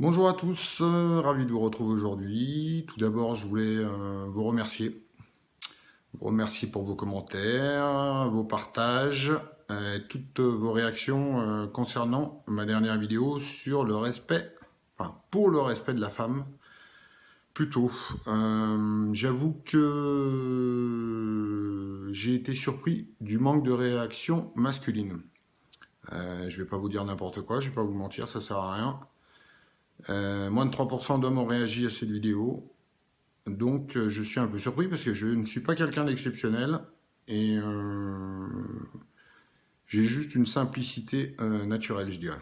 Bonjour à tous, ravi de vous retrouver aujourd'hui. Tout d'abord, je voulais vous remercier. Vous remercier pour vos commentaires, vos partages, toutes vos réactions concernant ma dernière vidéo sur le respect, enfin pour le respect de la femme, plutôt. J'avoue que j'ai été surpris du manque de réaction masculine. Je vais pas vous dire n'importe quoi, je vais pas vous mentir, ça sert à rien. Moins de 3% d'hommes ont réagi à cette vidéo. Donc je suis un peu surpris parce que je ne suis pas quelqu'un d'exceptionnel et j'ai juste une simplicité naturelle, je dirais.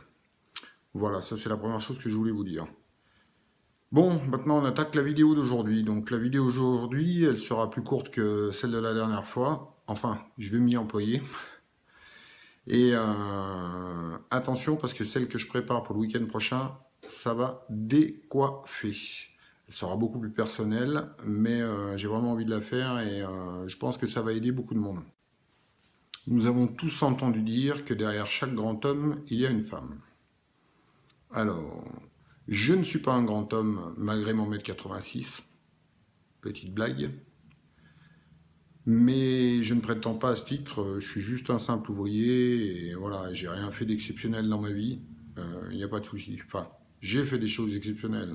Voilà, ça c'est la première chose que je voulais vous dire. Bon, maintenant on attaque la vidéo d'aujourd'hui. Donc la vidéo d'aujourd'hui, elle sera plus courte que celle de la dernière fois. Enfin, je vais m'y employer. Et attention parce que celle que je prépare pour le week-end prochain, ça va décoiffer. Elle sera beaucoup plus personnelle, mais j'ai vraiment envie de la faire et je pense que ça va aider beaucoup de monde. Nous avons tous entendu dire que derrière chaque grand homme, il y a une femme. Alors, je ne suis pas un grand homme malgré mon mètre 86, petite blague, mais je ne prétends pas à ce titre, je suis juste un simple ouvrier et voilà, j'ai rien fait d'exceptionnel dans ma vie, il n'y a pas de souci. Enfin, j'ai fait des choses exceptionnelles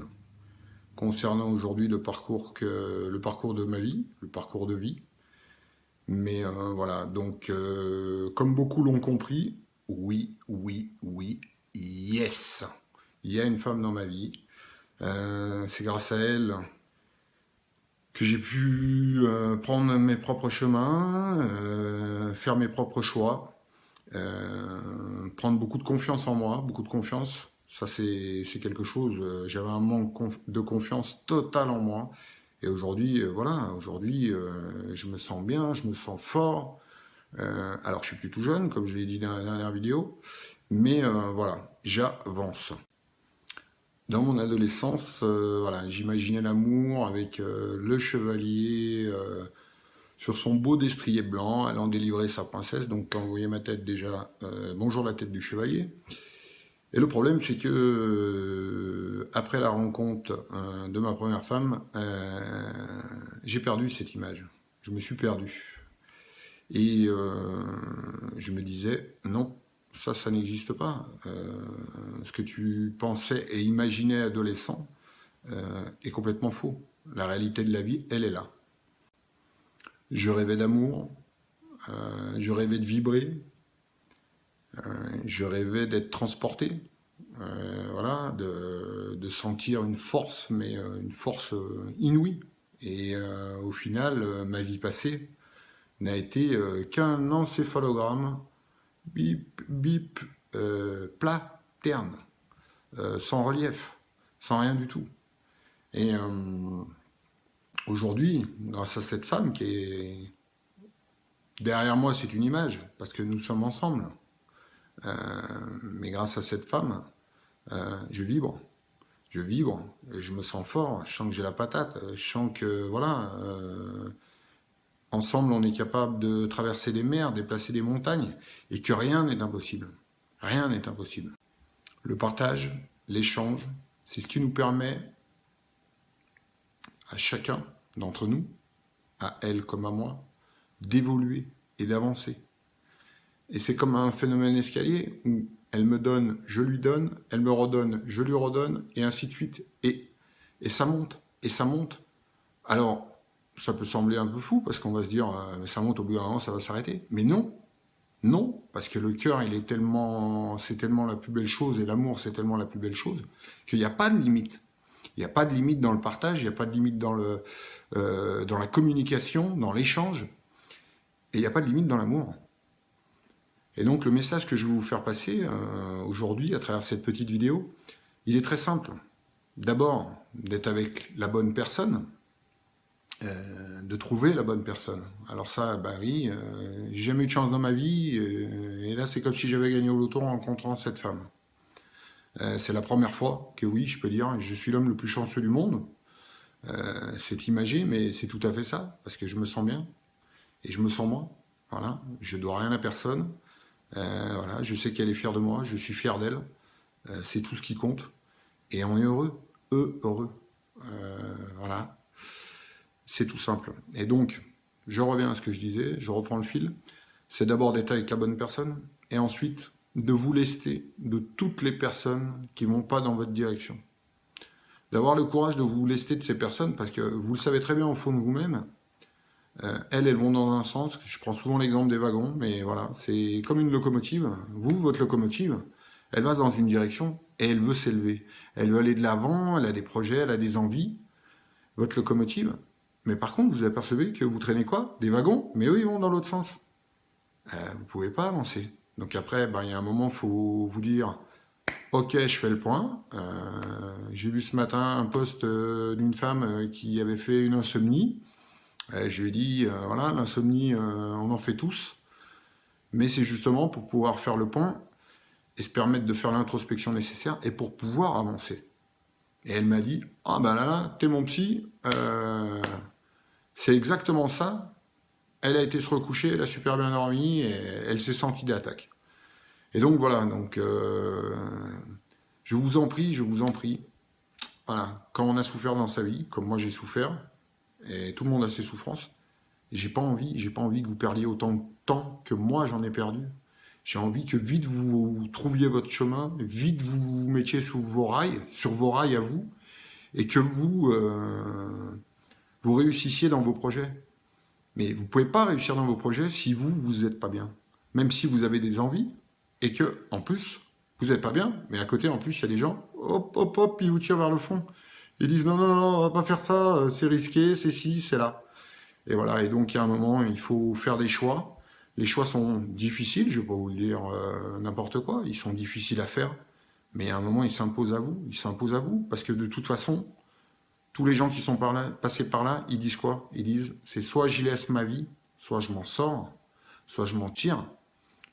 concernant aujourd'hui le parcours de ma vie, le parcours de vie. Mais voilà, donc comme beaucoup l'ont compris, oui, oui, oui, yes, il y a une femme dans ma vie. C'est grâce à elle que j'ai pu prendre mes propres chemins, faire mes propres choix, prendre beaucoup de confiance en moi, beaucoup de confiance. Ça, c'est quelque chose. J'avais un manque de confiance totale en moi. Et aujourd'hui, voilà, aujourd'hui, je me sens bien, je me sens fort. Alors, je suis plus tout jeune, comme je l'ai dit dans la dernière vidéo, mais voilà, j'avance. Dans mon adolescence, voilà, j'imaginais l'amour avec le chevalier sur son beau destrier blanc, allant délivrer sa princesse. Donc, quand vous voyez ma tête déjà, bonjour la tête du chevalier. Et le problème, c'est que après la rencontre de ma première femme, j'ai perdu cette image. Je me suis perdu. Et je me disais, non, ça n'existe pas. Ce que tu pensais et imaginais adolescent est complètement faux. La réalité de la vie, elle est là. Je rêvais d'amour, je rêvais de vibrer, je rêvais d'être transporté, voilà, de sentir une force, mais une force inouïe. Et au final, ma vie passée n'a été qu'un encéphalogramme bip, bip, plat, terne, sans relief, sans rien du tout. Et aujourd'hui, grâce à cette femme qui est derrière moi, c'est une image, parce que nous sommes ensemble. Mais grâce à cette femme, je vibre. Je vibre, je me sens fort, je sens que j'ai la patate, je sens que, voilà, ensemble on est capable de traverser des mers, déplacer des montagnes, et que rien n'est impossible. Rien n'est impossible. Le partage, l'échange, c'est ce qui nous permet à chacun d'entre nous, à elle comme à moi, d'évoluer et d'avancer. Et c'est comme un phénomène escalier où elle me donne, je lui donne, elle me redonne, je lui redonne, et ainsi de suite. Et ça monte, et ça monte. Alors, ça peut sembler un peu fou, parce qu'on va se dire, ça monte au bout d'un moment, ça va s'arrêter. Mais non, non, parce que le cœur, il est tellement, c'est tellement la plus belle chose, et l'amour, c'est tellement la plus belle chose, qu'il n'y a pas de limite. Il n'y a pas de limite dans le partage, il n'y a pas de limite dans la communication, dans l'échange, et il n'y a pas de limite dans l'amour. Et donc le message que je vais vous faire passer aujourd'hui à travers cette petite vidéo, il est très simple. D'abord, d'être avec la bonne personne, de trouver la bonne personne. Alors ça, bah oui, j'ai jamais eu de chance dans ma vie, et là c'est comme si j'avais gagné au loto en rencontrant cette femme. C'est la première fois que oui, je peux dire, je suis l'homme le plus chanceux du monde. C'est imagé, mais c'est tout à fait ça, parce que je me sens bien, et je me sens moi. Voilà, je dois rien à personne. Voilà, je sais qu'elle est fière de moi, je suis fier d'elle. C'est tout ce qui compte. et on est heureux, heureux. Voilà, c'est tout simple. Et donc, je reviens à ce que je disais, je reprends le fil, c'est d'abord d'être avec la bonne personne, et ensuite de vous lester de toutes les personnes qui ne vont pas dans votre direction. D'avoir le courage de vous lester de ces personnes, parce que vous le savez très bien au fond de vous-même, elles vont dans un sens, je prends souvent l'exemple des wagons, mais voilà, c'est comme une locomotive. Vous, votre locomotive, elle va dans une direction et elle veut s'élever. Elle veut aller de l'avant, elle a des projets, elle a des envies, votre locomotive. Mais par contre, vous apercevez que vous traînez quoi? Des wagons, mais eux, ils vont dans l'autre sens. Vous ne pouvez pas avancer. Donc après, il y a un moment, il faut vous dire, ok, je fais le point. J'ai vu ce matin un post d'une femme qui avait fait une insomnie. Je lui ai dit, voilà, l'insomnie, on en fait tous, mais c'est justement pour pouvoir faire le point et se permettre de faire l'introspection nécessaire et pour pouvoir avancer. Et elle m'a dit, ah ben là, t'es mon psy, c'est exactement ça. Elle a été se recoucher, elle a super bien dormi et elle s'est sentie d'attaque. Et donc voilà, donc je vous en prie, voilà, quand on a souffert dans sa vie, comme moi j'ai souffert, et tout le monde a ses souffrances, j'ai pas envie que vous perdiez autant de temps que moi j'en ai perdu. J'ai envie que vite vous trouviez votre chemin, vite vous vous mettiez sur vos rails à vous, et que vous réussissiez dans vos projets. Mais vous pouvez pas réussir dans vos projets si vous êtes pas bien. Même si vous avez des envies, et que, en plus, vous n'êtes pas bien, mais à côté, en plus, il y a des gens, hop, hop, hop, ils vous tirent vers le fond. Ils disent, non, non, non, on va pas faire ça, c'est risqué, c'est ci, c'est là. Et voilà, et donc, il y a un moment, il faut faire des choix. Les choix sont difficiles, je ne vais pas vous le dire n'importe quoi, ils sont difficiles à faire, mais à un moment, ils s'imposent à vous, parce que de toute façon, tous les gens qui sont passés par là, ils disent quoi? Ils disent, c'est soit j'y laisse ma vie, soit je m'en sors, soit je m'en tire.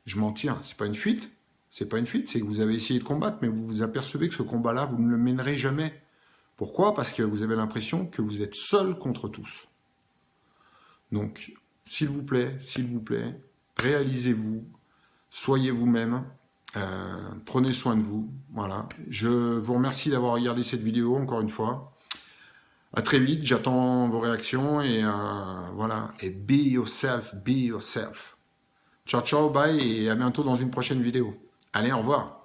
Je m'en tire, c'est pas une fuite, c'est que vous avez essayé de combattre, mais vous vous apercevez que ce combat-là, vous ne le mènerez jamais. Pourquoi? Parce que vous avez l'impression que vous êtes seul contre tous. Donc, s'il vous plaît, réalisez-vous, soyez vous-même, prenez soin de vous. Voilà. Je vous remercie d'avoir regardé cette vidéo, encore une fois. À très vite, j'attends vos réactions et voilà. Et be yourself, be yourself. Ciao, ciao, bye et à bientôt dans une prochaine vidéo. Allez, au revoir.